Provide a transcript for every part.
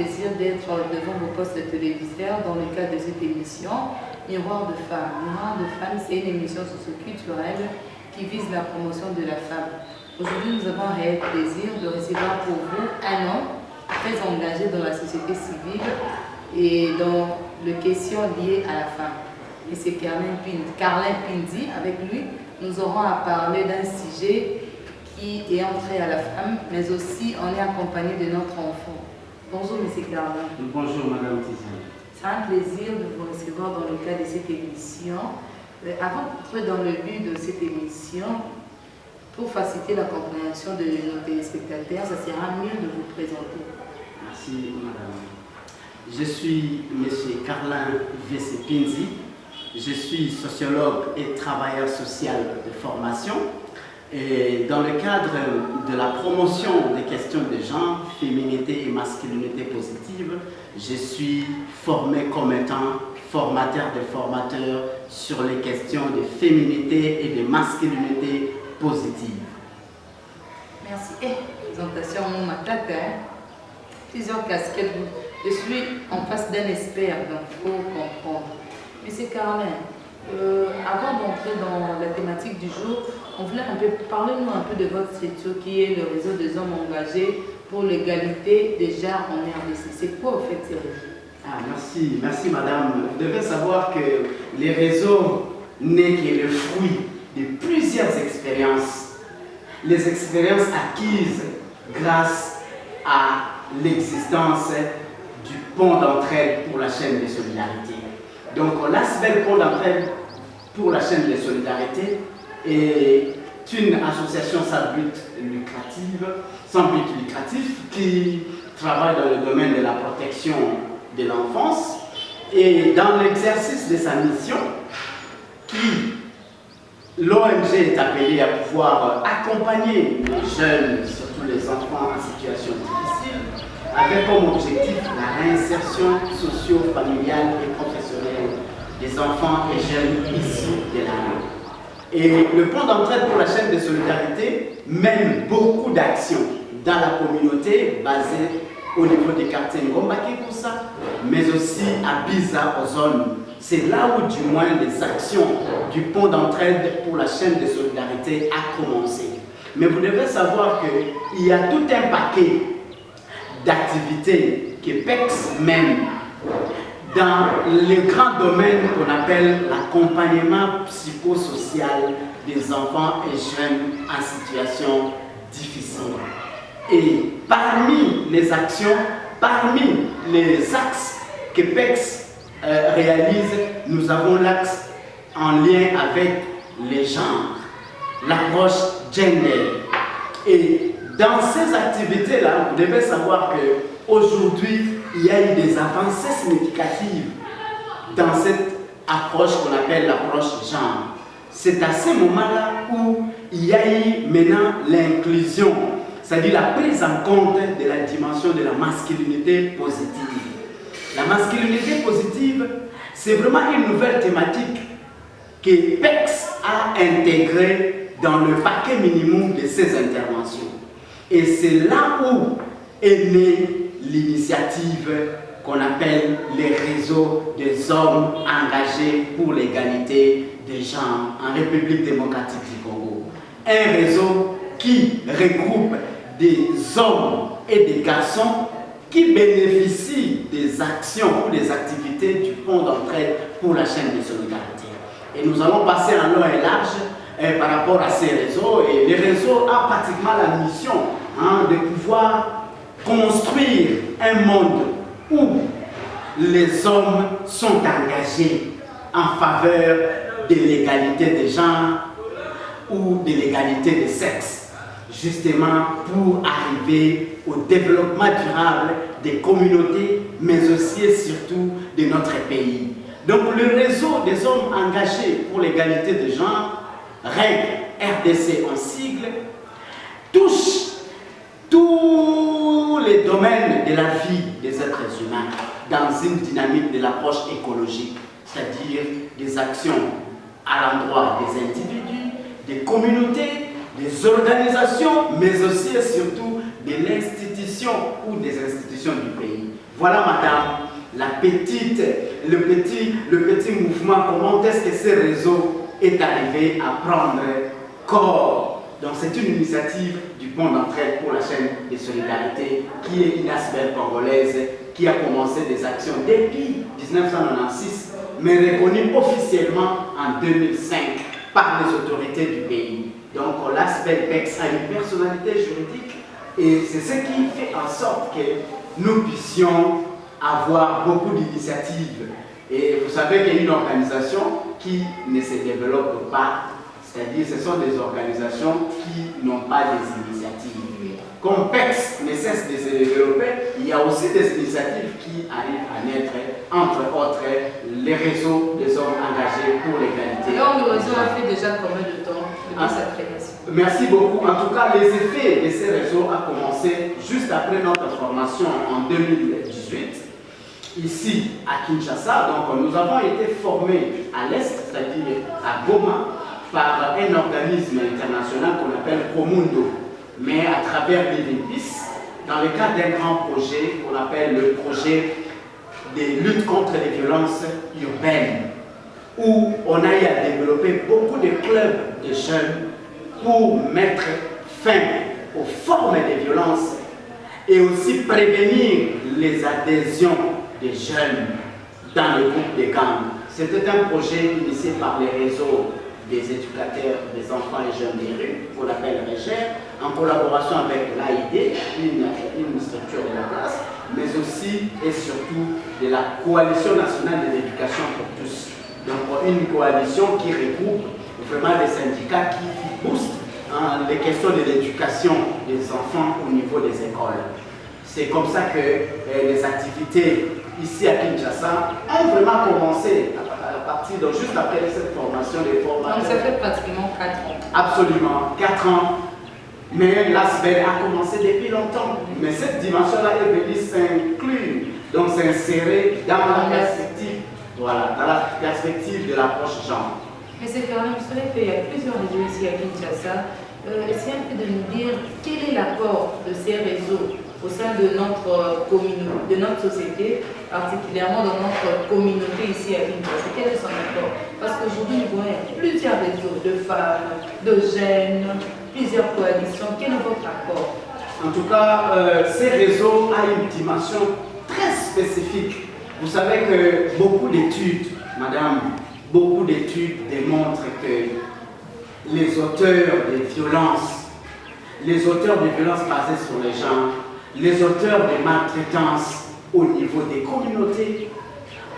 plaisir d'être devant vos postes de téléviseurs dans le cadre de cette émission Miroir de femmes. Miroir de femmes, c'est une émission socio-culturelle qui vise la promotion de la femme. Aujourd'hui, nous avons un réel plaisir de recevoir pour vous un homme très engagé dans la société civile et dans les questions liées à la femme. Et c'est Carlin Pindi. Avec lui, nous aurons à parler d'un sujet qui est entré à la femme, mais aussi on est accompagné de notre enfant. Bonjour, M. Carlin. Bonjour, Madame Tiziane. C'est un plaisir de vous recevoir dans le cadre de cette émission. Avant d'entrer dans le but de cette émission, pour faciliter la compréhension de nos téléspectateurs, ça sera mieux de vous présenter. Merci, Madame. Je suis M. Carlin Pindi. Je suis sociologue et travailleur social de formation. Et dans le cadre de la promotion des questions de genre, féminité et masculinité positive, je suis formé comme étant formateur de formateurs sur les questions de féminité et de masculinité positive. Merci. Présentation, mon tata, plusieurs casquettes. Je suis en face d'un expert, donc il faut comprendre. Monsieur Carlin, avant d'entrer dans la thématique du jour, on voulait parlez-nous un peu de votre structure qui est le réseau des hommes engagés pour l'égalité des genres en RDC. C'est quoi au fait ces réseaux? Merci madame. Vous devez savoir que les réseaux n'est que le fruit de plusieurs expériences. Les expériences acquises grâce à l'existence du pont d'entraide pour la chaîne de solidarité. Donc l'aspect pont d'entraide pour la chaîne de solidarité est une association sans but lucratif qui travaille dans le domaine de la protection de l'enfance et dans l'exercice de sa mission l'ONG est appelée à pouvoir accompagner les jeunes, surtout les enfants en situation difficile, avec comme objectif la réinsertion socio-familiale et professionnelle des enfants et jeunes issus de la rue. Et le pont d'entraide pour la chaîne de solidarité mène beaucoup d'actions dans la communauté basée au niveau des quartiers Ngombaki-Koussa, mais aussi à Biza, aux zones. C'est là où du moins les actions du pont d'entraide pour la chaîne de solidarité a commencé. Mais vous devez savoir qu'il y a tout un paquet d'activités que PEX mène dans les grands domaines qu'on appelle l'accompagnement psychosocial des enfants et jeunes en situation difficile. Et parmi les actions, parmi les axes que PEX réalise, nous avons l'axe en lien avec les genres, l'approche gender. Et dans ces activités-là, vous devez savoir qu'aujourd'hui, il y a eu des avancées significatives dans cette approche qu'on appelle l'approche genre. C'est à ce moment-là où il y a eu maintenant l'inclusion, c'est-à-dire la prise en compte de la dimension de la masculinité positive. La masculinité positive, c'est vraiment une nouvelle thématique que PEX a intégrée dans le paquet minimum de ses interventions. Et c'est là où est née l'initiative qu'on appelle les réseaux des hommes engagés pour l'égalité des genres en République démocratique du Congo. Un réseau qui regroupe des hommes et des garçons qui bénéficient des actions ou des activités du pont d'entraide pour la chaîne de solidarité. Et nous allons passer en long et large par rapport à ces réseaux. Et les réseaux ont pratiquement la mission de pouvoir construire un monde où les hommes sont engagés en faveur de l'égalité des genres ou de l'égalité des sexes, justement pour arriver au développement durable des communautés, mais aussi et surtout de notre pays. Donc le réseau des hommes engagés pour l'égalité des genres, REG-RDC en sigle, touche tous les domaines de la vie des êtres humains dans une dynamique de l'approche écologique, c'est-à-dire des actions à l'endroit des individus, des communautés, des organisations, mais aussi et surtout de l'institution ou des institutions du pays. Voilà, madame, le petit mouvement, comment est-ce que ce réseau est arrivé à prendre corps. Donc c'est une initiative du Pont d'entraide pour la chaîne de solidarité qui est une ASBEL congolaise qui a commencé des actions depuis 1996, mais reconnue officiellement en 2005 par les autorités du pays. Donc l'ASBEL PEX a une personnalité juridique et c'est ce qui fait en sorte que nous puissions avoir beaucoup d'initiatives. Et vous savez qu'il y a une organisation qui ne se développe pas, c'est-à-dire ce sont des organisations qui n'ont pas des initiatives. Comme PEX ne cesse de se développer, il y a aussi des initiatives qui arrivent à naître, entre autres les réseaux des hommes engagés pour l'égalité. Donc le réseau a fait déjà combien de temps depuis sa création? Merci beaucoup. En tout cas, les effets de ces réseaux ont commencé juste après notre formation en 2018. Ici à Kinshasa, donc nous avons été formés à l'Est, c'est-à-dire à Goma, par un organisme international qu'on appelle Promundo, mais à travers Living Peace, dans le cadre d'un grand projet qu'on appelle le projet de lutte contre les violences urbaines, où on a eu à développer beaucoup de clubs de jeunes pour mettre fin aux formes de violence et aussi prévenir les adhésions des jeunes dans le groupe des gangs. C'était un projet initié par les réseaux des éducateurs des enfants et jeunes des rues, qu'on appelle REGER, en collaboration avec l'AID, une structure de la place, mais aussi et surtout de la Coalition nationale de l'éducation pour tous. Donc une coalition qui regroupe vraiment des syndicats qui boostent les questions de l'éducation des enfants au niveau des écoles. C'est comme ça que les activités ici à Kinshasa ont vraiment commencé à partir de juste après cette formation des formateurs. Donc ça fait pratiquement 4 ans. Absolument, 4 ans. Mais l'ASBEL a commencé depuis longtemps. Mais cette dimension-là est venue s'inclure, donc s'insérer dans la perspective, voilà, dans la perspective de l'approche genre. Mais c'est quand même, vous savez qu'il y a plusieurs réseaux ici à Kinshasa. Essayez un peu de nous dire quel est l'apport de ces réseaux au sein de notre communauté, de notre société, particulièrement dans notre communauté ici à Kinshasa. Quel est son apport? Parce qu'aujourd'hui, nous voyons plusieurs réseaux de femmes, de jeunes, plusieurs coalitions. Quel est votre apport? En tout cas, ces réseaux ont une dimension très spécifique. Vous savez que beaucoup d'études, madame, beaucoup d'études démontrent que les auteurs de violences basées sur les gens, les auteurs de maltraitance au niveau des communautés,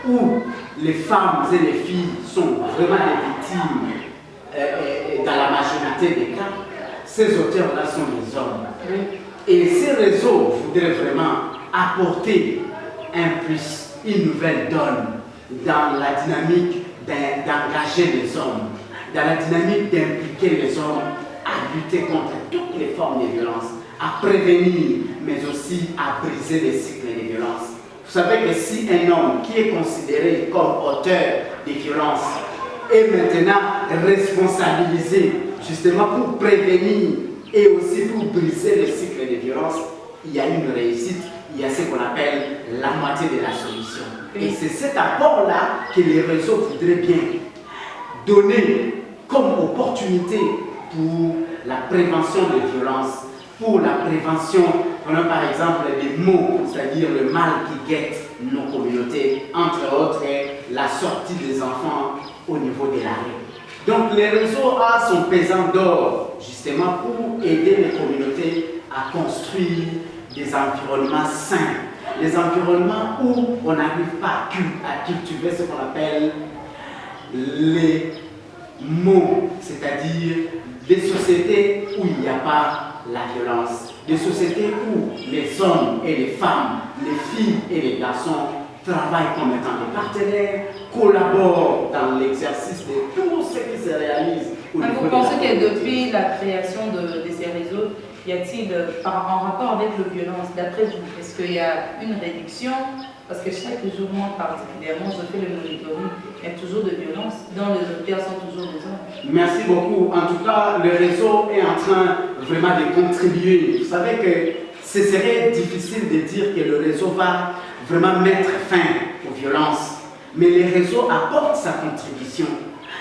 où les femmes et les filles sont vraiment des victimes dans la majorité des cas, ces auteurs-là sont des hommes. Et ces réseaux voudraient vraiment apporter un plus, une nouvelle donne dans la dynamique d'engager les hommes, dans la dynamique d'impliquer les hommes à lutter contre toutes les formes de violence, à prévenir, mais aussi à briser les cycles de violence. Vous savez que si un homme qui est considéré comme auteur de violence est maintenant responsabilisé justement pour prévenir et aussi pour briser les cycles de violence, il y a une réussite, il y a ce qu'on appelle la moitié de la solution. Et c'est cet apport-là que les réseaux voudraient bien donner comme opportunité pour la prévention des violences, pour la prévention, prenons par exemple des mots, c'est-à-dire le mal qui guette nos communautés, entre autres la sortie des enfants au niveau de la rue. Donc les réseaux ont son pesant d'or justement pour aider les communautés à construire des environnements sains, des environnements où on n'arrive pas à cultiver ce qu'on appelle les mots, c'est-à-dire des sociétés où il n'y a pas la violence, des sociétés où les hommes et les femmes, les filles et les garçons travaillent comme étant des partenaires, collaborent dans l'exercice de tout ce qui se réalise. Vous pensez que depuis la création de ces réseaux, y a-t-il en rapport avec la violence, d'après vous, est-ce qu'il y a une réduction? Parce que chaque jour, moi particulièrement, je fais le monitoring, il y a toujours de violence, dont les auteurs sont toujours des hommes. Merci beaucoup. En tout cas, le réseau est en train vraiment de contribuer. Vous savez que ce serait difficile de dire que le réseau va vraiment mettre fin aux violences. Mais les réseaux apportent sa contribution.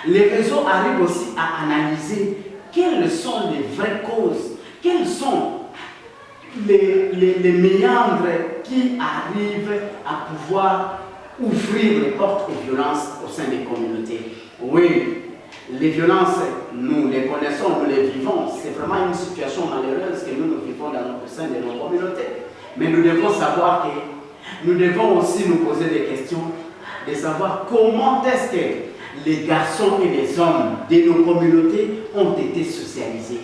Les réseaux arrivent aussi à analyser quelles sont les vraies causes, quels sont les méandres qui arrivent à pouvoir ouvrir les portes aux violences au sein des communautés. Oui, les violences, nous les connaissons, nous les vivons. C'est vraiment une situation malheureuse que nous vivons au sein de nos communautés. Mais nous devons savoir que nous devons aussi nous poser des questions, de savoir comment est-ce que les garçons et les hommes de nos communautés ont été socialisés.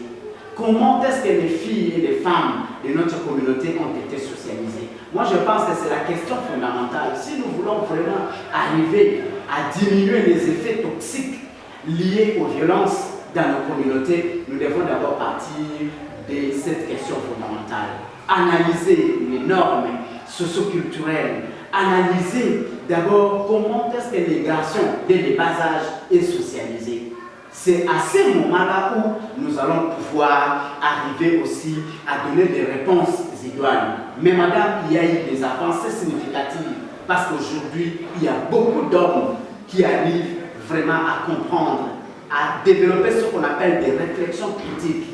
Comment est-ce que les filles et les femmes de notre communauté ont été socialisées? Moi, je pense que c'est la question fondamentale. Si nous voulons vraiment arriver à diminuer les effets toxiques liés aux violences dans nos communautés, nous devons d'abord partir de cette question fondamentale. Analyser les normes socioculturelles, analyser d'abord comment est-ce que les garçons, dès le bas âge, sont socialisés. C'est à ces moments-là où nous allons pouvoir arriver aussi à donner des réponses idoines. Mais madame, il y a eu des avancées significatives parce qu'aujourd'hui, il y a beaucoup d'hommes qui arrivent vraiment à comprendre, à développer ce qu'on appelle des réflexions critiques,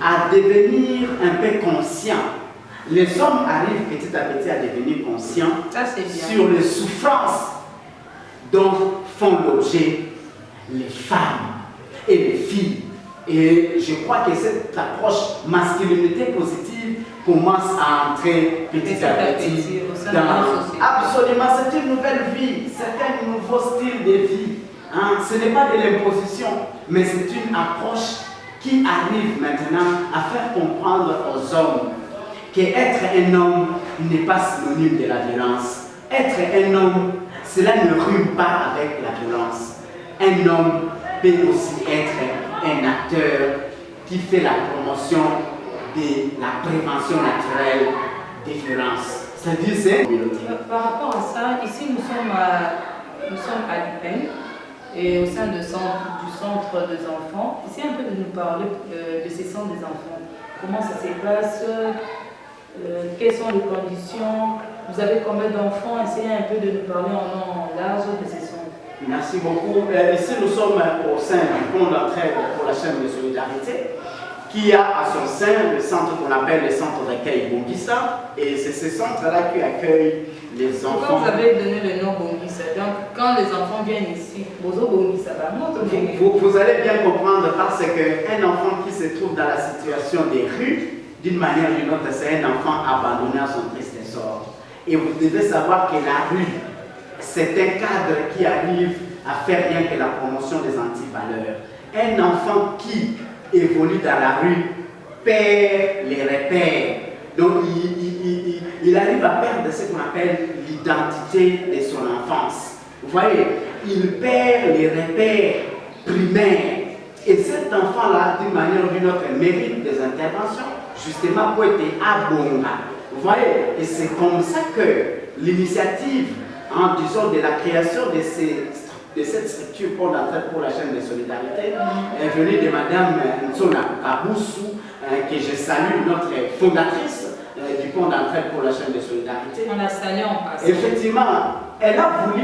à devenir un peu conscients. Les hommes arrivent petit à petit à devenir conscients sur les souffrances dont font l'objet les femmes et les filles. Et je crois que cette approche masculinité positive commence à entrer petit à petit dans... Absolument, c'est une nouvelle vie, c'est un nouveau style de vie. Hein? Ce n'est pas de l'imposition, mais c'est une approche qui arrive maintenant à faire comprendre aux hommes qu'être un homme n'est pas synonyme de la violence. Être un homme, cela ne rime pas avec la violence. Un homme peut aussi être un acteur qui fait la promotion de la prévention naturelle des violences. C'est-à-dire, c'est... Par rapport à ça, ici nous sommes à l'UPEN et au sein du centre des enfants. Essayez un peu de nous parler de ces centres des enfants. Comment ça se passe? Quelles sont les conditions? Vous avez combien d'enfants? Essayez un peu de nous parler en nom en large de ces centres. Merci beaucoup. Ici, nous sommes au sein du fonds d'entraide pour la chaîne de solidarité qui a à son sein le centre qu'on appelle le centre d'accueil Bongissa. Et c'est ce centre-là qui accueille les enfants. Pourquoi vous avez donné le nom Bongissa? Donc, quand les enfants viennent ici, vous allez bien comprendre parce qu'un enfant qui se trouve dans la situation des rues, d'une manière ou d'une autre, c'est un enfant abandonné à son triste sort. Et vous devez savoir que la rue, c'est un cadre qui arrive à faire rien que la promotion des antivaleurs. Un enfant qui évolue dans la rue perd les repères. Donc il arrive à perdre ce qu'on appelle l'identité de son enfance. Vous voyez, il perd les repères primaires. Et cet enfant-là, d'une manière ou d'une autre, mérite des interventions, justement pour être abondant. Vous voyez, et c'est comme ça que l'initiative, en disant de la création de cette structure pour la chaîne de solidarité est venue de Madame Ntsona Kaboussou, que je salue, notre fondatrice du pont d'entraide pour la chaîne de solidarité. On la salue en passant. Effectivement, elle a voulu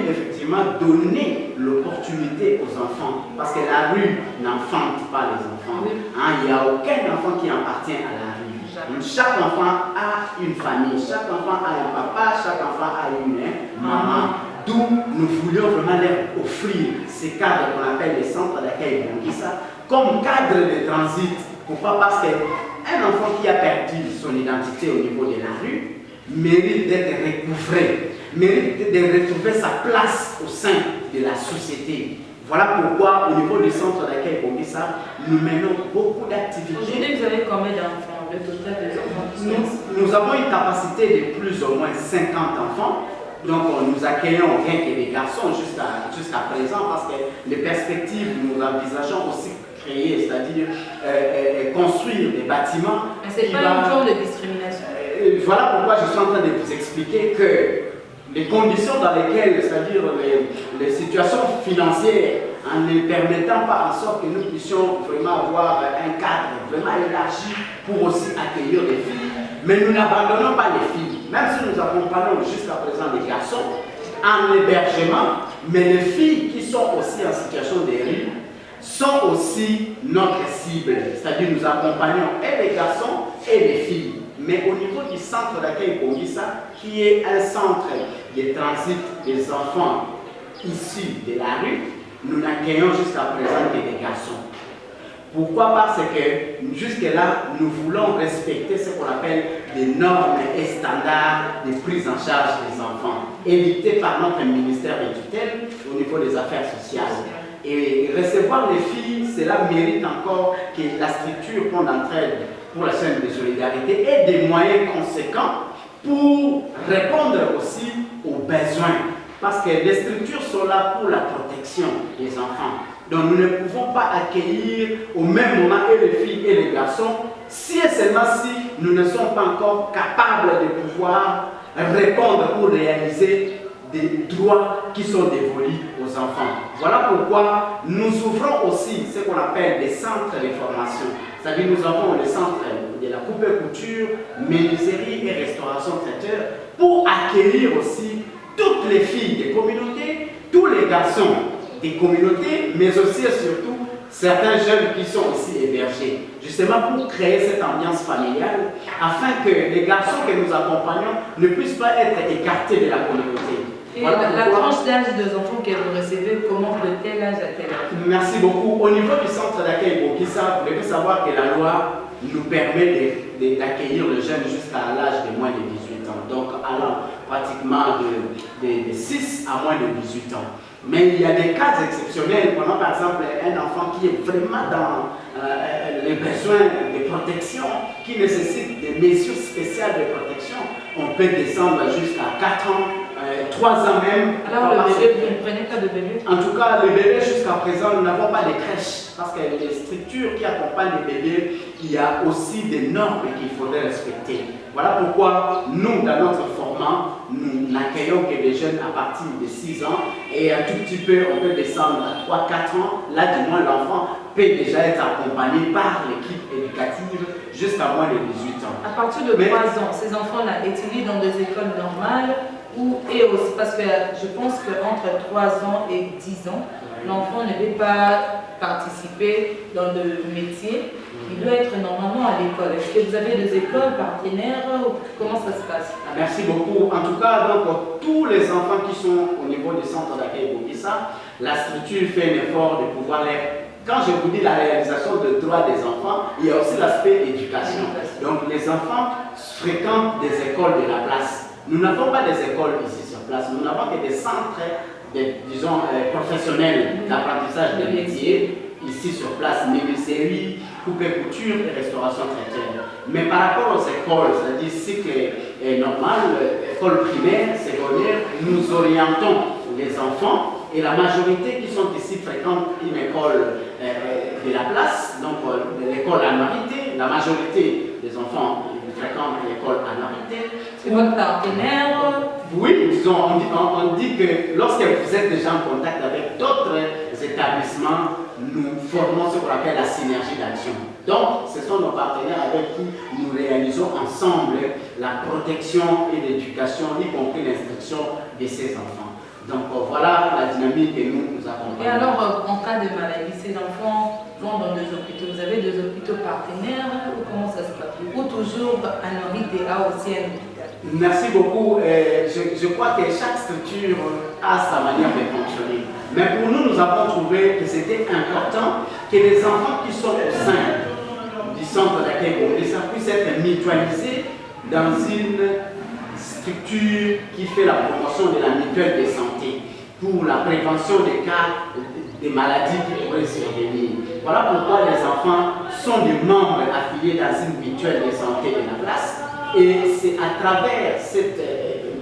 donner l'opportunité aux enfants, parce que la rue n'enfante pas les enfants. Hein, il n'y a aucun enfant qui appartient à la rue. Chaque enfant a une famille, chaque enfant a un papa, chaque enfant a une maman. D'où nous voulions vraiment leur offrir ces cadres qu'on appelle les centres d'accueil Bongissa comme cadre de transit. Pourquoi? Parce qu'un enfant qui a perdu son identité au niveau de la rue mérite d'être recouvré, mérite de retrouver sa place au sein de la société. Voilà pourquoi au niveau du centre d'accueil Bongissa, nous menons beaucoup d'activités. Aujourd'hui, vous avez combien d'enfants? Le total des enfants qui sont... Nous avons une capacité de plus ou moins 50 enfants. Donc nous accueillons rien que des garçons jusqu'à présent parce que les perspectives, nous envisageons aussi créer, c'est-à-dire construire des bâtiments. Mais ce n'est pas une forme de discrimination. Voilà pourquoi je suis en train de vous expliquer que les conditions dans lesquelles, c'est-à-dire les situations financières, en ne permettant pas en sorte que nous puissions vraiment avoir un cadre vraiment élargi pour aussi accueillir les filles. Mais nous n'abandonnons pas les filles. même si nous accompagnons jusqu'à présent les garçons en hébergement, mais les filles qui sont aussi en situation de rue sont aussi notre cible. C'est-à-dire nous accompagnons et les garçons et les filles. Mais au niveau du centre d'accueil Bongissa, qui est un centre de transit des enfants issus de la rue, nous n'accueillons jusqu'à présent que des garçons. Pourquoi? Parce que jusque-là, nous voulons respecter ce qu'on appelle des normes et standards de prise en charge des enfants, édictés par notre ministère de tutelle au niveau des affaires sociales. Et recevoir les filles, cela mérite encore que la structure prenne d'entraide pour la chaîne de solidarité et des moyens conséquents pour répondre aussi aux besoins. Parce que les structures sont là pour la protection des enfants. Donc nous ne pouvons pas accueillir au même moment et les filles et les garçons si et seulement si nous ne sommes pas encore capables de pouvoir répondre ou réaliser des droits qui sont dévolus aux enfants. Voilà pourquoi nous ouvrons aussi ce qu'on appelle des centres de formation. C'est-à-dire nous avons les centres de la coupe et couture, menuiserie et restauration traiteur pour accueillir aussi toutes les filles des communautés, tous les garçons des communautés, mais aussi et surtout certains jeunes qui sont aussi hébergés, justement pour créer cette ambiance familiale, afin que les garçons que nous accompagnons ne puissent pas être écartés de la communauté. Et voilà la tranche d'âge des enfants que vous recevez, comment de tel âge à tel âge? Merci beaucoup. Au niveau du centre d'accueil Bongissa, vous devez savoir que la loi nous permet d'accueillir le jeune jusqu'à l'âge de moins de 18 ans, donc allant pratiquement de 6 à moins de 18 ans. Mais il y a des cas exceptionnels, pendant par exemple un enfant qui est vraiment dans les besoins de protection, qui nécessite des mesures spéciales de protection. On peut descendre jusqu'à 4 ans, 3 ans même. Alors le bébé, vous ne prenez pas de bébé? En tout cas, le bébé jusqu'à présent, nous n'avons pas de crèche, parce que les structures qui accompagnent les bébés, il y a aussi des normes qu'il faudrait respecter. Voilà pourquoi nous, dans notre format, nous n'accueillons que des jeunes à partir de 6 ans et un tout petit peu, on peut descendre à 3-4 ans. Là, du moins, l'enfant peut déjà être accompagné par l'équipe éducative jusqu'à moins de 18 ans. À partir de 3 ans, ces enfants-là étudient dans des écoles normales et aussi, parce que je pense qu'entre 3 ans et 10 ans, l'enfant ne peut pas participer dans le métier. Il doit être normalement à l'école. Est-ce que vous avez des écoles partenaires ou comment ça se passe? Merci beaucoup. En tout cas, donc, pour tous les enfants qui sont au niveau du centre d'accueil Bongissa, la structure fait un effort de pouvoir les... Quand je vous dis la réalisation des droits des enfants, il y a aussi l'aspect éducation. Donc les enfants fréquentent des écoles de la place. Nous n'avons pas des écoles ici sur place, nous n'avons que des centres, disons, professionnels d'apprentissage de métiers. Ici sur place, menuiserie, coupe et couture et restauration traiteur. Mais par rapport aux écoles, c'est-à-dire cycle normal, école primaire, secondaire, nous orientons les enfants et la majorité qui sont ici fréquentent une école de la place, donc l'école Anuarité. La majorité des enfants fréquentent l'école Anuarité. C'est votre partenaire? Oui, disons, on dit que lorsque vous êtes déjà en contact avec d'autres établissements, nous formons ce qu'on appelle la synergie d'action. Donc, ce sont nos partenaires avec qui nous réalisons ensemble la protection et l'éducation, y compris l'instruction de ces enfants. Donc, voilà la dynamique que nous accompagnons. Et alors, en cas de maladie, ces enfants vont dans des hôpitaux. Vous avez des hôpitaux partenaires ou comment ça se passe? Ou toujours Anuarité a aussi un hôpital? Merci beaucoup. Je crois que chaque structure a sa manière de fonctionner. Mais pour nous, nous avons trouvé que c'était important que les enfants qui sont au sein du centre d'accueil Bongissa puissent être mutualisés dans une structure qui fait la promotion de la mutuelle de santé pour la prévention des cas des maladies qui pourraient survenir. Voilà pourquoi les enfants sont des membres affiliés dans une mutuelle de santé de la place. Et c'est à travers cette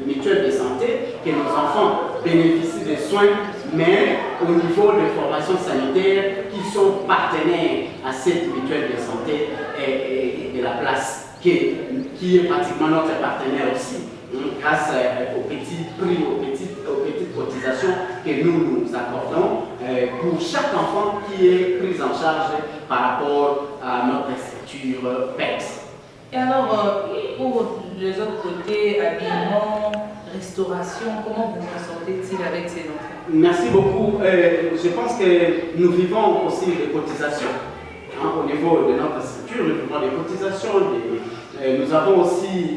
mutuelle de santé que nos enfants bénéficient des soins, mais au niveau de formation sanitaire qui sont partenaires à cette mutuelle de santé et de la place, qui est pratiquement notre partenaire aussi, grâce aux petits prix, aux petites cotisations que nous accordons pour chaque enfant qui est pris en charge par rapport à notre structure PEX. Et alors, pour les autres côtés, habillement, restauration, comment vous vous sentez-il avec ces enfants? Merci beaucoup. Je pense que nous vivons aussi des cotisations. Au niveau de notre structure, nous vivons des cotisations. Nous avons aussi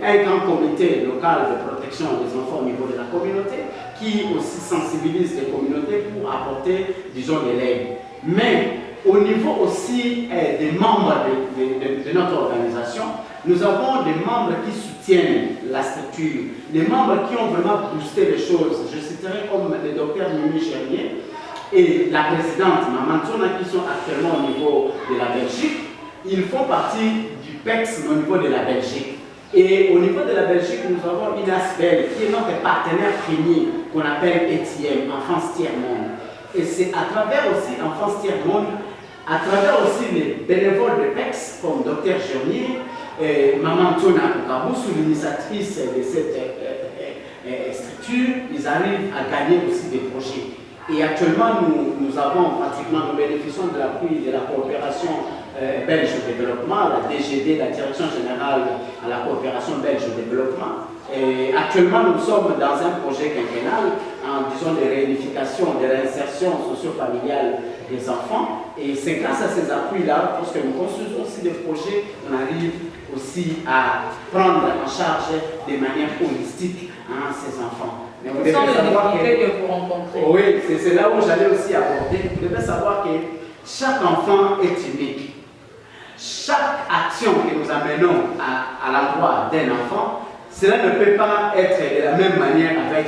un grand comité local de protection des enfants au niveau de la communauté qui aussi sensibilise les communautés pour apporter, disons, de l'aide. Mais au niveau aussi des membres de notre organisation, nous avons des membres qui soutiennent la structure, des membres qui ont vraiment boosté les choses. Je citerai comme le docteur Mimi Chernier et la présidente Maman Tsona qui sont actuellement au niveau de la Belgique. Ils font partie du PEX au niveau de la Belgique. Et au niveau de la Belgique, nous avons Inas Bell qui est notre partenaire premier qu'on appelle ETIEM, Enfance Tiers-Monde. Et c'est à travers aussi Enfance Tiers-Monde, à travers aussi les bénévoles de PEX comme Dr Gernier, Maman Tona Okabou, l'initiatrice de cette structure, ils arrivent à gagner aussi des projets. Et actuellement, nous bénéficions de l'appui de la coopération belge au développement, la DGD, la Direction générale à la coopération belge au développement. Et actuellement, nous sommes dans un projet quinquennal, disons, de réunification, de réinsertion socio-familiale des enfants. Et c'est grâce à ces appuis-là, parce que nous construisons aussi des projets, on arrive aussi à prendre en charge de manière holistique ces enfants. Mais vous devez savoir que vous rencontrez. Oui, c'est là où j'allais aussi aborder. Vous devez savoir que chaque enfant est unique. Chaque action que nous amenons à l'endroit d'un enfant, cela ne peut pas être de la même manière avec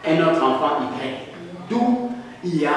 un autre enfant Y. D'où il y a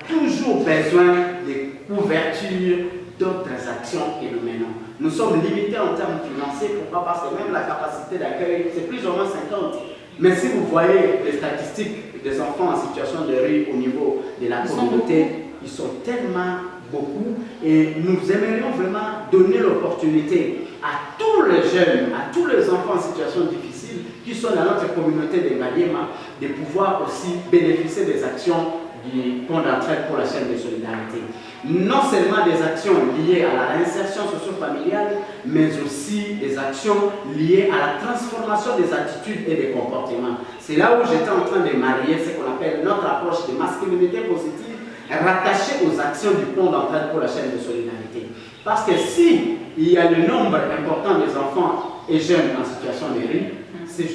toujours besoin de couverture d'autres actions que nous menons. Nous sommes limités en termes financiers, pourquoi? Parce que même la capacité d'accueil, c'est plus ou moins 50. Mais si vous voyez les statistiques des enfants en situation de rue au niveau de la communauté, ils sont tellement beaucoup et nous aimerions vraiment donner l'opportunité à tous les jeunes, à tous les enfants en situation difficile qui sont dans notre communauté de Ngaliema de pouvoir aussi bénéficier des actions du Pont d'entraide pour la chaîne de solidarité. Non seulement des actions liées à la réinsertion socio-familiale, mais aussi des actions liées à la transformation des attitudes et des comportements. C'est là où j'étais en train de marier ce qu'on appelle notre approche de masculinité positive rattachée aux actions du Pont d'entraide pour la chaîne de solidarité. Parce que si il y a le nombre important des enfants et jeunes en situation de rue, c'est...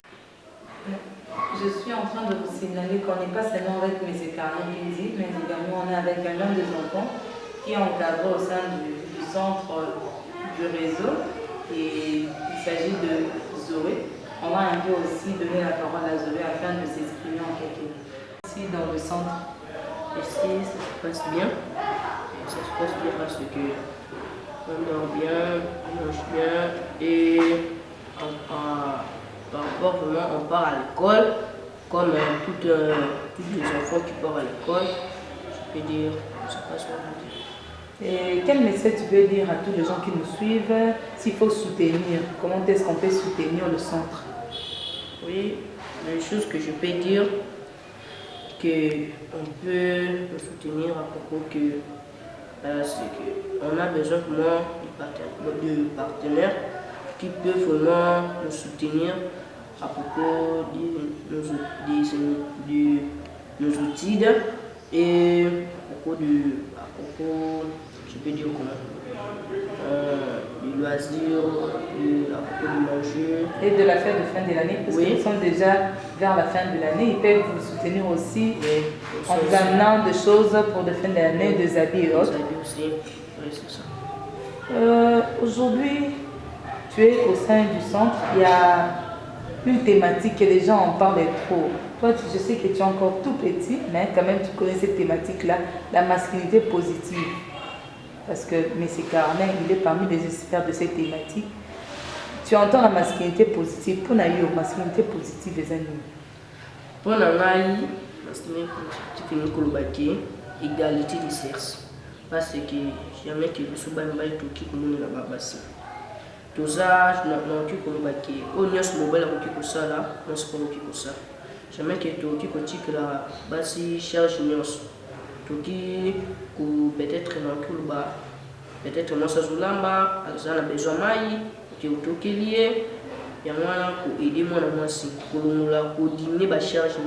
Je suis en train de vous signaler qu'on n'est pas seulement avec M. Carnet Kinzi, mais également on est avec un homme des enfants qui est encadré au sein du centre du réseau. Et il s'agit de Zoé. On va un peu aussi donner la parole à Zoé afin de s'exprimer en quelques mots. Ici dans le centre. Ici, ça se passe bien. Ça se passe bien parce que on dort bien, on mange bien et parfois vraiment on part à l'école. Comme tous les enfants qui partent à l'école, je peux dire, ça passe bien. Et quel message tu veux dire à tous les gens qui nous suivent, s'il faut soutenir, comment est-ce qu'on peut soutenir le centre? Oui, une chose que je peux dire, qu'on peut nous soutenir à propos que c'est qu'on a besoin vraiment de partenaires qui peuvent vraiment nous soutenir à propos de nos outils et à propos, je peux dire comment, du loisir, à propos du manger. Et de la fête de fin de l'année, parce que nous sommes déjà vers la fin de l'année, ils peuvent vous soutenir aussi en vous amenant des choses pour la fin de l'année, des habits et autres. Des habits aussi, oui, c'est ça. Aujourd'hui, tu es au sein du centre, il y a une thématique que les gens en parlent trop. Toi, je sais que tu es encore tout petit, mais quand même tu connais cette thématique-là, la masculinité positive. Parce que M. Carnet, il est parmi les experts de cette thématique. Tu entends la masculinité positive. Pour la masculinité positive, les amis. Pour la masculinité positive, égalité des sexes. Parce que jamais que le souban va être qui comme la babassi. Tout ça, je n'ai pas combattu. On y a ce mobile qui ça là, on se prend qui ça. Jamais que tu que la basi charge nios. Qui peut-être dans tout le bas, peut-être dans sa zoulamba, elle a besoin de qui est lié, Il y a moyen pour aider moi dans moi aussi, pour diminuer ma charge.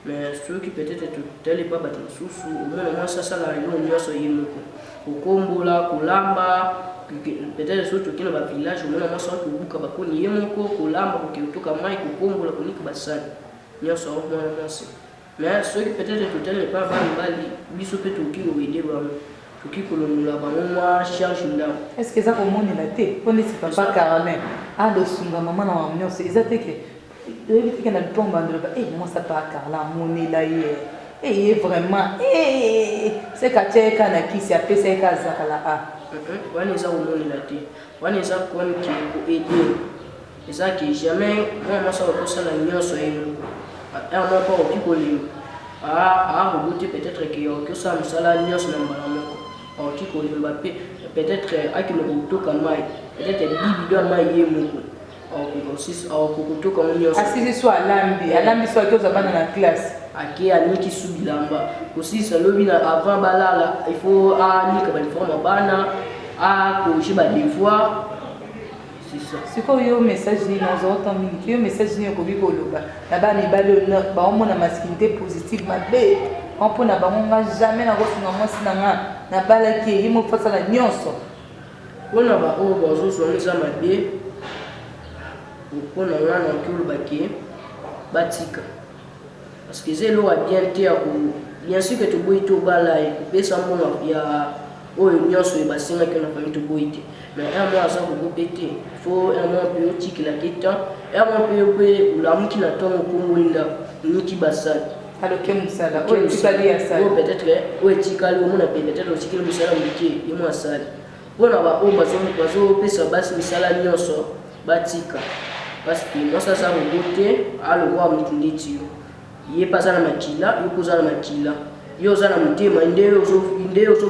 Mais ceux qui peut-être tel n'est pas battu sous, au moins ça, ça la réunion, on y a soyé au combo là, au lamba, peut-être ceux qui sont dans le village, au moins ça, au bout, au nié mon co, au lamba, au tout comme moi, au combo là, au nique bassan. Il y a ça, au moins merci. Mais ceux qui peut-être tout n'est pas bali, bisous peut tout qui au aider vraiment. Tout qui pour nous là, moi charge là. Est-ce que ça au monde est laté? On est pas carrément. Ah, le sunga maman dans l'union, c'est exactement que. Le fait qu'on a le tombe en dehors, moi ça pas Carla, mon est là hier. Vraiment, c'est quand tu es qui s'est appelé c'est Kazakala. On est ça au monde est laté. On est ça comme qui pour aider. C'est ça qui jamais, moi ça va passer la nuit sur une. Un mois pas au pico libre. Ah, remonter peut-être que ça me sala nuit sur la au pico libre. Peut-être à qui me retourne comme moi. Peut-être bibi doit mailler mon coup. Assisi soit alambi soit que vous avez dans la classe. Aki ani qui subi lamba. Aussi ça le vient avant balala, il faut ani que ben forme bana a corriger ba devoir. C'est ça. C'est quoi le message ni dans autant minutes, le message ni ko bi ko loba. Na ba ni ba le ba on na masculinité positive ma be. On peut na ba on jamais na ko sunga mo sinanga na bala ki yimo fasa la nyonso. On a ba o bozo so ni za ma be. Pour nous batika parce que c'est l'eau a bien été bien sûr que tu bois tout bas là et couper ça bon il y a oh union sur les bassins que nous faisons tout boire mais un mois ça vous péter il faut un mois plus petit la question un mois plus ou la qui n'attend au Congo ni qui bassal alors que musala oh tu vas dire ça oh peut-être oh tu calme on a peut-être aussi que musala miki et moi ça on a ba oh bazo pesa basi musala nyonso batika parce que moi ça va goûter à le voir avec les tirs. Il est pas à la makila, il est pas à la makila. Il est à la mutema, il est au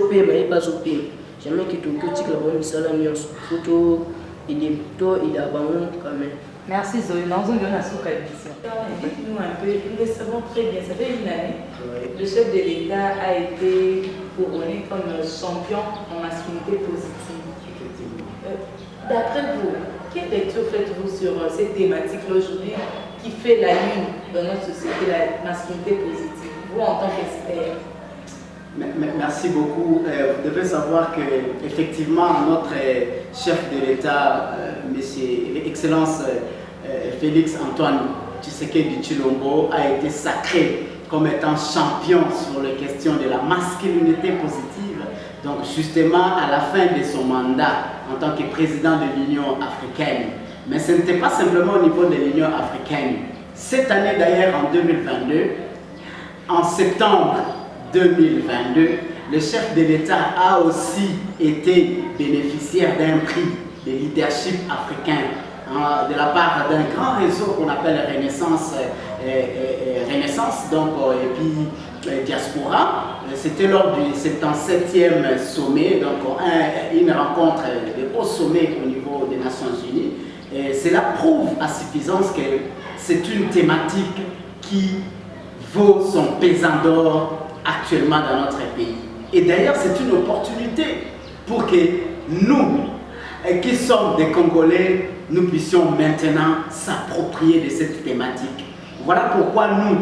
paiement, il est pas au paiement. Jamais que tu critiques la bonne salle en yos. Photo, il est plutôt, il a bon quand même. Merci Zoé, nous avons donné un souk à l'émission. Dites-nous un peu, nous le savons très bien, ça fait une année, le chef de l'État a été couronné comme champion en masculinité positive. D'après vous, quelle lecture faites-vous sur cette thématique aujourd'hui qui fait la lune dans notre société, la masculinité positive, vous en tant qu'expert? Merci beaucoup. Vous devez savoir que effectivement notre chef de l'État, Monsieur Excellence Félix Antoine Tshisekedi Tshilombo, a été sacré comme étant champion sur les questions de la masculinité positive. Donc justement à la fin de son mandat en tant que président de l'Union africaine. Mais ce n'était pas simplement au niveau de l'Union africaine. Cette année d'ailleurs en 2022, en septembre 2022, le chef de l'État a aussi été bénéficiaire d'un prix de leadership africain de la part d'un grand réseau qu'on appelle Renaissance, donc, et puis Diaspora. C'était lors du 77e sommet, donc une rencontre de haut sommet au niveau des Nations Unies. Et cela prouve à suffisance que c'est une thématique qui vaut son pesant d'or actuellement dans notre pays. Et d'ailleurs, c'est une opportunité pour que nous, qui sommes des Congolais, nous puissions maintenant s'approprier de cette thématique. Voilà pourquoi nous,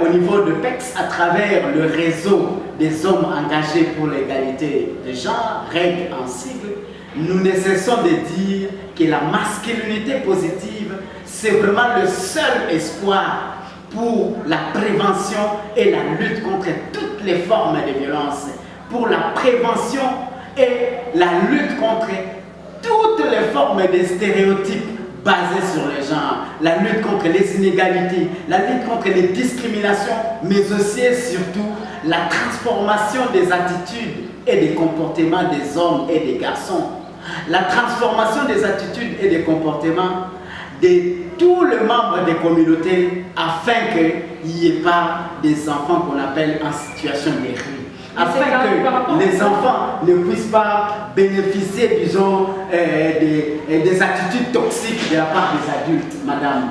au niveau de PEX, à travers le réseau des hommes engagés pour l'égalité de genre, REG en sigle, nous ne cessons de dire que la masculinité positive, c'est vraiment le seul espoir pour la prévention et la lutte contre toutes les formes de violence, pour la prévention et la lutte contre toutes les formes de stéréotypes basés sur le genre, la lutte contre les inégalités, la lutte contre les discriminations, mais aussi et surtout la transformation des attitudes et des comportements des hommes et des garçons, la transformation des attitudes et des comportements de tous les membres des communautés afin qu'il n'y ait pas des enfants qu'on appelle en situation de rue. Afin que les enfants ne puissent pas bénéficier, disons, des attitudes toxiques de la part des adultes, madame.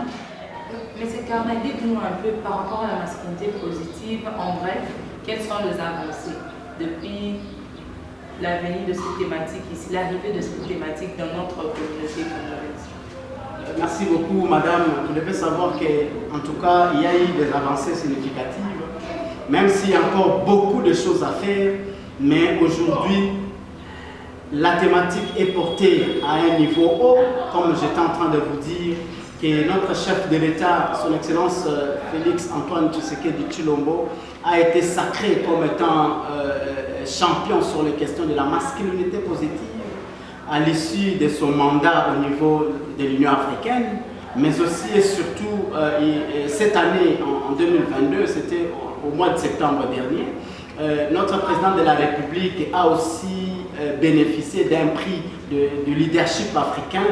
Mais c'est Carmen, dites-nous un peu par rapport à la masculinité positive, en bref, quelles sont les avancées depuis la venue de cette thématique ici, l'arrivée de cette thématique dans notre communauté congolaise? Merci beaucoup, madame. Vous devez savoir qu'en tout cas, il y a eu des avancées significatives, même s'il y a encore beaucoup de choses à faire. Mais aujourd'hui, la thématique est portée à un niveau haut, comme j'étais en train de vous dire, que notre chef de l'État, son Excellence Félix Antoine Tshisekedi Tshilombo, a été sacré comme étant champion sur les questions de la masculinité positive à l'issue de son mandat au niveau de l'Union africaine, mais aussi et surtout cette année, en 2022, c'était au mois de septembre dernier, notre président de la République a aussi bénéficié d'un prix de leadership africain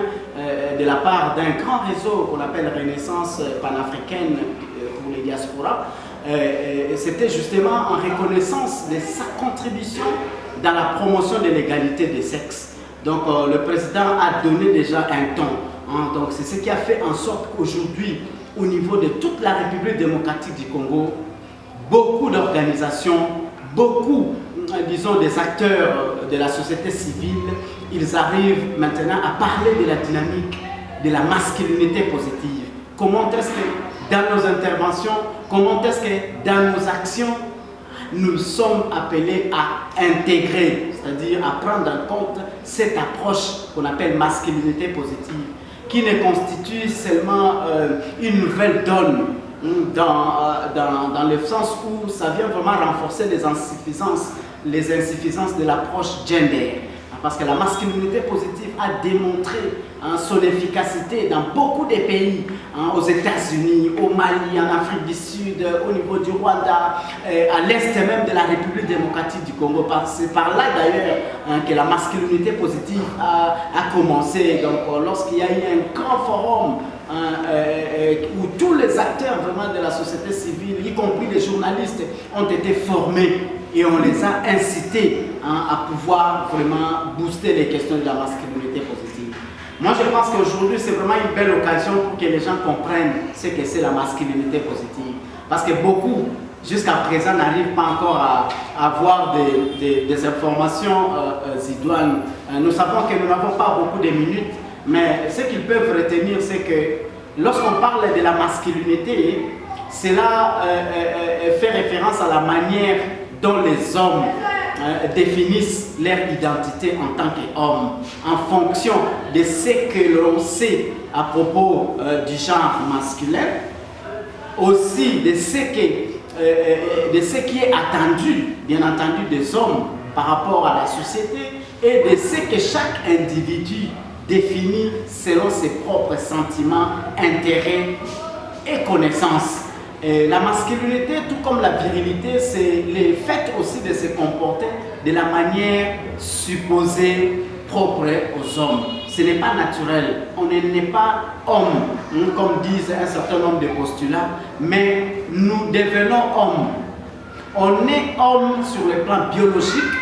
de la part d'un grand réseau qu'on appelle Renaissance panafricaine pour les diasporas. C'était justement en reconnaissance de sa contribution dans la promotion de l'égalité des sexes. Donc le président a donné déjà un ton. Hein, donc c'est ce qui a fait en sorte qu'aujourd'hui, au niveau de toute la République démocratique du Congo, beaucoup d'organisations, beaucoup, disons, des acteurs de la société civile, ils arrivent maintenant à parler de la dynamique de la masculinité positive. Comment est-ce que dans nos interventions, comment est-ce que dans nos actions, nous sommes appelés à intégrer, c'est-à-dire à prendre en compte cette approche qu'on appelle masculinité positive, qui ne constitue seulement une nouvelle donne dans le sens où ça vient vraiment renforcer les insuffisances de l'approche gender. Parce que la masculinité positive a démontré son efficacité dans beaucoup de pays, aux États-Unis, au Mali, en Afrique du Sud, au niveau du Rwanda, à l'est même de la République démocratique du Congo. C'est par là d'ailleurs que la masculinité positive a commencé. Donc lorsqu'il y a eu un grand forum où tous les acteurs vraiment de la société civile, y compris les journalistes, ont été formés et on les a incités à pouvoir vraiment booster les questions de la masculinité positive. Moi je pense qu'aujourd'hui c'est vraiment une belle occasion pour que les gens comprennent ce que c'est la masculinité positive. Parce que beaucoup, jusqu'à présent, n'arrivent pas encore à avoir des informations idoines. Nous savons que nous n'avons pas beaucoup de minutes, mais ce qu'ils peuvent retenir, c'est que lorsqu'on parle de la masculinité, cela fait référence à la manière dont les hommes définissent leur identité en tant qu'hommes, en fonction de ce que l'on sait à propos du genre masculin, aussi de ce qui est attendu, bien entendu, des hommes par rapport à la société, et de ce que chaque individu définit selon ses propres sentiments, intérêts et connaissances. La masculinité, tout comme la virilité, c'est le fait aussi de se comporter de la manière supposée propre aux hommes. Ce n'est pas naturel. On n'est pas homme, comme disent un certain nombre de postulats, mais nous devenons hommes. On est homme sur le plan biologique,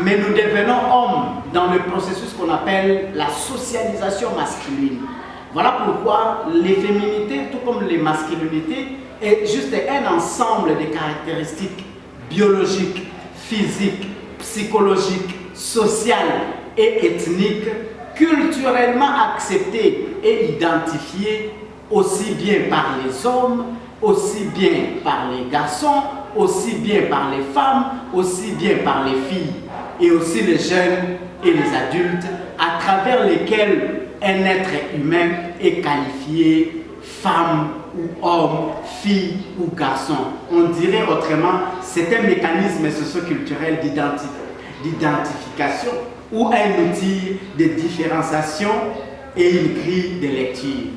mais nous devenons hommes dans le processus qu'on appelle la socialisation masculine. Voilà pourquoi les féminités, tout comme les masculinités, est juste un ensemble de caractéristiques biologiques, physiques, psychologiques, sociales et ethniques, culturellement acceptées et identifiées aussi bien par les hommes, aussi bien par les garçons, aussi bien par les femmes, aussi bien par les filles, et aussi les jeunes et les adultes, à travers lesquels un être humain est qualifié femme ou homme, fille ou garçon. On dirait autrement, c'est un mécanisme socio-culturel d'identification ou un outil de différenciation et une grille de lecture.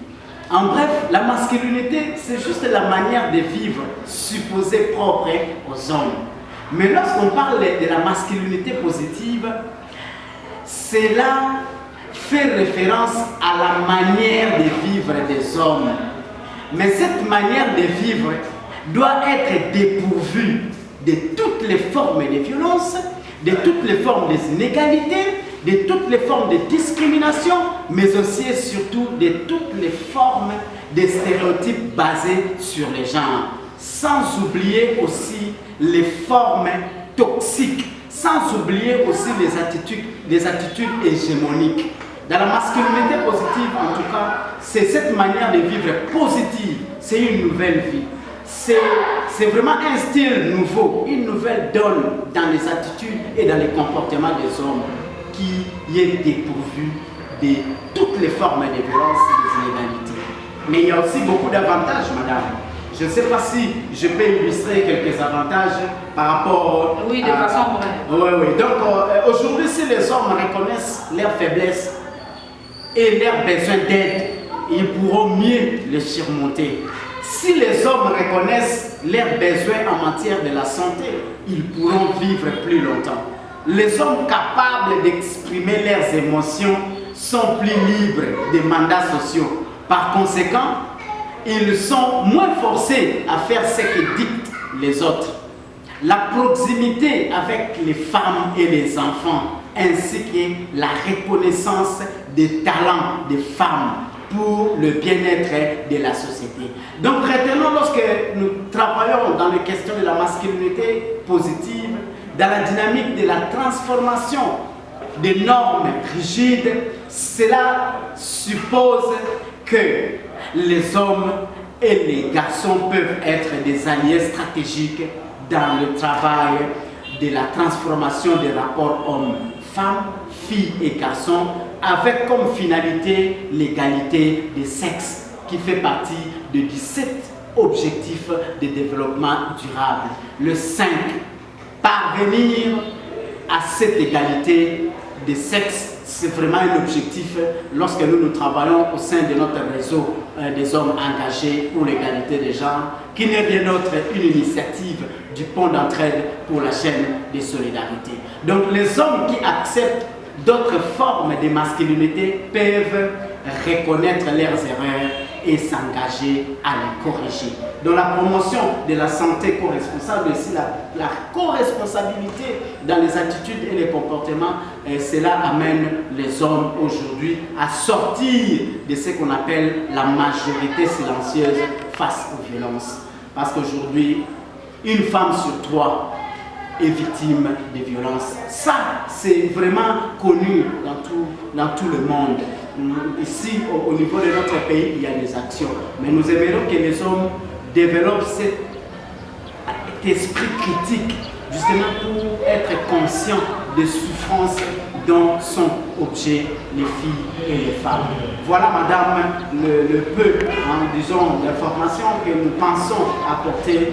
En bref, la masculinité, c'est juste la manière de vivre supposée propre aux hommes. Mais lorsqu'on parle de la masculinité positive, cela fait référence à la manière de vivre des hommes. Mais cette manière de vivre doit être dépourvue de toutes les formes de violence, de toutes les formes d'inégalité, de toutes les formes de discrimination, mais aussi et surtout de toutes les formes de stéréotypes basés sur les genres. Sans oublier aussi les formes toxiques, sans oublier aussi les attitudes hégémoniques. Dans la masculinité positive, en tout cas, c'est cette manière de vivre positive. C'est une nouvelle vie. C'est vraiment un style nouveau, une nouvelle donne dans les attitudes et dans les comportements des hommes qui est dépourvu de toutes les formes de violence et des inégalités. Mais il y a aussi beaucoup d'avantages, madame. Je ne sais pas si je peux illustrer quelques avantages par rapport à... Oui, de façon vraie. Oui. Donc, aujourd'hui, si les hommes reconnaissent leurs faiblesses et leurs besoins d'aide, ils pourront mieux les surmonter. Si les hommes reconnaissent leurs besoins en matière de la santé, ils pourront vivre plus longtemps. Les hommes capables d'exprimer leurs émotions sont plus libres des mandats sociaux. Par conséquent, ils sont moins forcés à faire ce que dictent les autres. La proximité avec les femmes et les enfants, ainsi que la reconnaissance des talents des femmes pour le bien-être de la société. Donc retenons, lorsque nous travaillons dans les questions de la masculinité positive, dans la dynamique de la transformation des normes rigides, cela suppose que les hommes et les garçons peuvent être des alliés stratégiques dans le travail de la transformation des rapports hommes-femmes, filles et garçons, avec comme finalité l'égalité des sexes, qui fait partie de 17 objectifs de développement durable. Le 5, parvenir à cette égalité des sexes, c'est vraiment un objectif lorsque nous travaillons au sein de notre réseau des hommes engagés pour l'égalité des genres, qui n'est rien d'autre qu'une initiative du pont d'entraide pour la chaîne des solidarités. Donc les hommes qui acceptent d'autres formes de masculinité peuvent reconnaître leurs erreurs et s'engager à les corriger. Dans la promotion de la santé co-responsable, aussi la co-responsabilité dans les attitudes et les comportements, cela amène les hommes aujourd'hui à sortir de ce qu'on appelle la majorité silencieuse face aux violences. Parce qu'aujourd'hui, une femme sur 3 est victime de violences. Ça, c'est vraiment connu dans tout le monde. Ici, au niveau de notre pays, il y a des actions. Mais nous aimerions que les hommes développent cet esprit critique, justement pour être conscients des souffrances dont sont objets les filles et les femmes. Voilà, madame, le peu, disons, d'informations que nous pensons apporter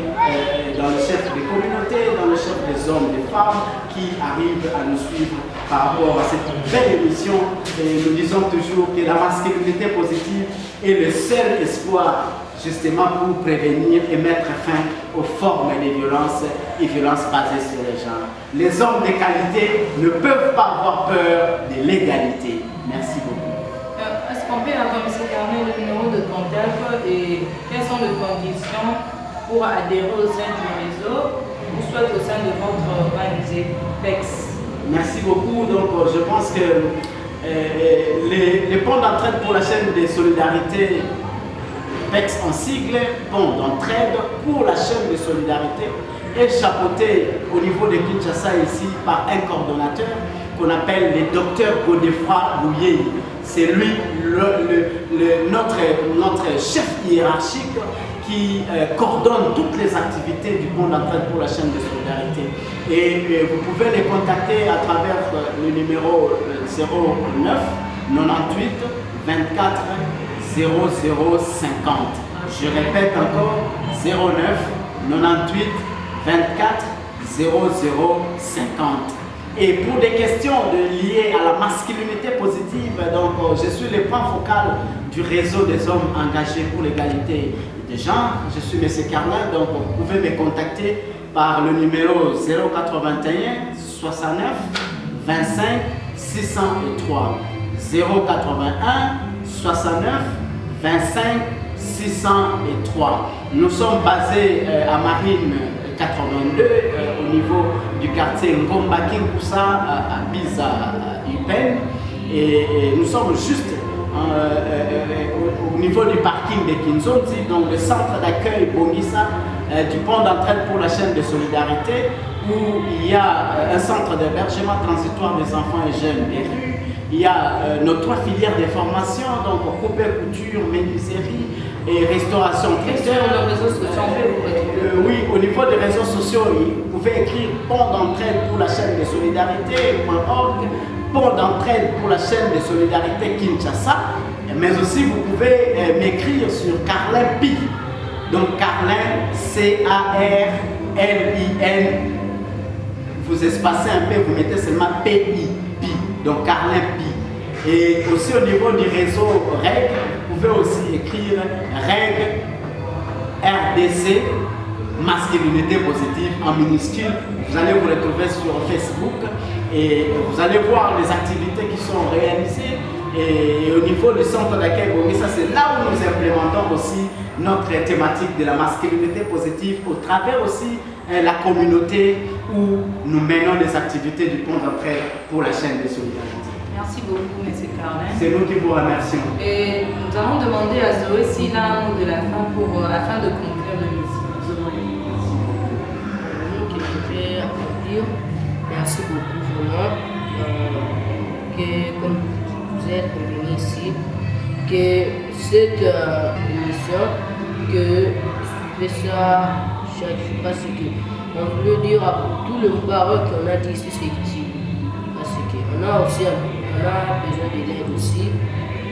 dans le chef des communautés, dans le chef des hommes, des femmes qui arrivent à nous suivre par rapport à cette belle émission. Et nous disons toujours que la masculinité positive est le seul espoir justement pour prévenir et mettre fin aux formes de violence et violences basées sur les genres. Les hommes de qualité ne peuvent pas avoir peur de l'égalité. Merci beaucoup. Est-ce qu'on peut avoir, M. Carnet, le numéro de contact et quelles sont les conditions pour adhérer au sein du réseau ou soit au sein de votre organisé PEX? Merci beaucoup. Donc, je pense que les ponts d'entraide pour la chaîne des solidarités, PEX en sigle, pont d'entraide pour la chaîne de solidarité, est chapeauté au niveau de Kinshasa ici par un coordonnateur qu'on appelle le docteur Godefroy Louyei. C'est lui notre chef hiérarchique qui coordonne toutes les activités du pont d'entraide pour la chaîne de solidarité. Et vous pouvez les contacter à travers le numéro 09 98 24 0050. Je répète encore 09 98 24 0050. Et pour des questions liées à la masculinité positive, donc je suis le point focal du réseau des hommes engagés pour l'égalité des genres. Je suis M. Carlin, donc vous pouvez me contacter par le numéro 081 69 25 603. 081 69 25 603. Nous sommes basés à Marine 82 au niveau du quartier Ngomba Kinkoussa à Biza Upen, et nous sommes juste au niveau du parking de Kinzonzi, donc le centre d'accueil Bongissa du pont d'entraide pour la chaîne de solidarité, où il y a un centre d'hébergement transitoire des enfants et jeunes des rues Il y a nos 3 filières de formation, donc coupe, couture, menuiserie et restauration. Sur les réseaux sociaux, on peut vous retrouver. Oui, au niveau des réseaux sociaux, vous pouvez écrire Pont d'entraide pour la chaîne de solidarité.org, Pont d'entraide pour la chaîne de solidarité Kinshasa, mais aussi vous pouvez m'écrire sur Carlin Pi. Donc Carlin, C-A-R-L-I-N, vous espacez un peu, vous mettez seulement P-I-Pi, donc Carlin Pi. Et aussi au niveau du réseau REG, vous pouvez aussi écrire REG RDC, masculinité positive en minuscule. Vous allez vous retrouver sur Facebook et vous allez voir les activités qui sont réalisées. Et au niveau du centre d'accueil Bongissa, c'est là où nous implémentons aussi notre thématique de la masculinité positive au travers aussi la communauté où nous menons des activités du pont d'entraide pour la chaîne de solidarité. Merci beaucoup, M. Carlin. C'est nous qui vous remercions. Et nous allons demander à Zoé s'il a un mot de la fin afin de conclure l'émission. Zoé. Dire merci beaucoup vraiment que comme vous êtes venu ici, que cette émission, que je fais ça chaque jour parce que on veut dire à tout le paroles qu'on a dit ici c'est utile parce qu'on a aussi besoin de l'aide aussi,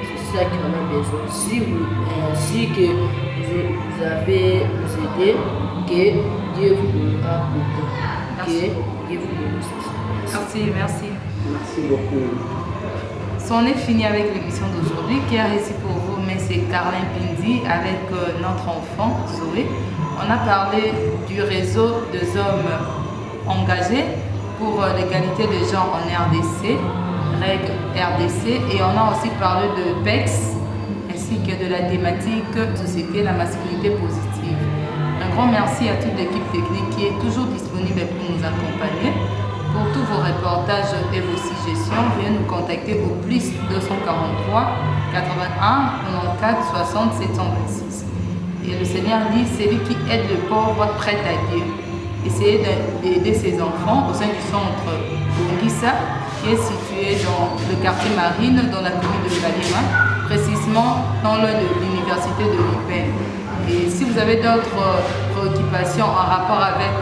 c'est ça qu'on a besoin. Si que vous avez nous aidé, que Dieu vous donnera beaucoup. Merci. Merci. Merci beaucoup. C'en est fini avec l'émission d'aujourd'hui qui a réussi pour vous, mais c'est Carlin Pindi avec notre enfant Zoé. On a parlé du réseau des hommes engagés pour l'égalité des genres en RDC, REG RDC, et on a aussi parlé de PEX ainsi que de la thématique société, la masculinité positive. Un grand merci à toute l'équipe technique qui est toujours disponible pour nous accompagner. Pour tous vos reportages et vos suggestions, veuillez nous contacter au plus 243 81 94 60 726. Et le Seigneur dit, celui qui aide le pauvre prête à Dieu. Essayez d'aider ses enfants au sein du centre Bongissa, qui est situé dans le quartier Marine, dans la commune de Kalima, précisément dans l'université de l'UPEN. Et si vous avez d'autres préoccupations en rapport avec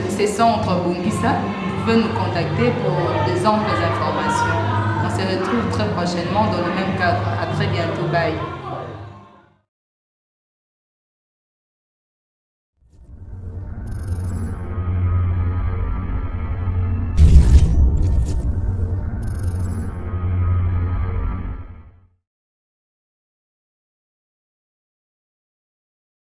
ces centres Bongissa, vous pouvez nous contacter pour des amples informations. On se retrouve très prochainement dans le même cadre. À très bientôt. Bye.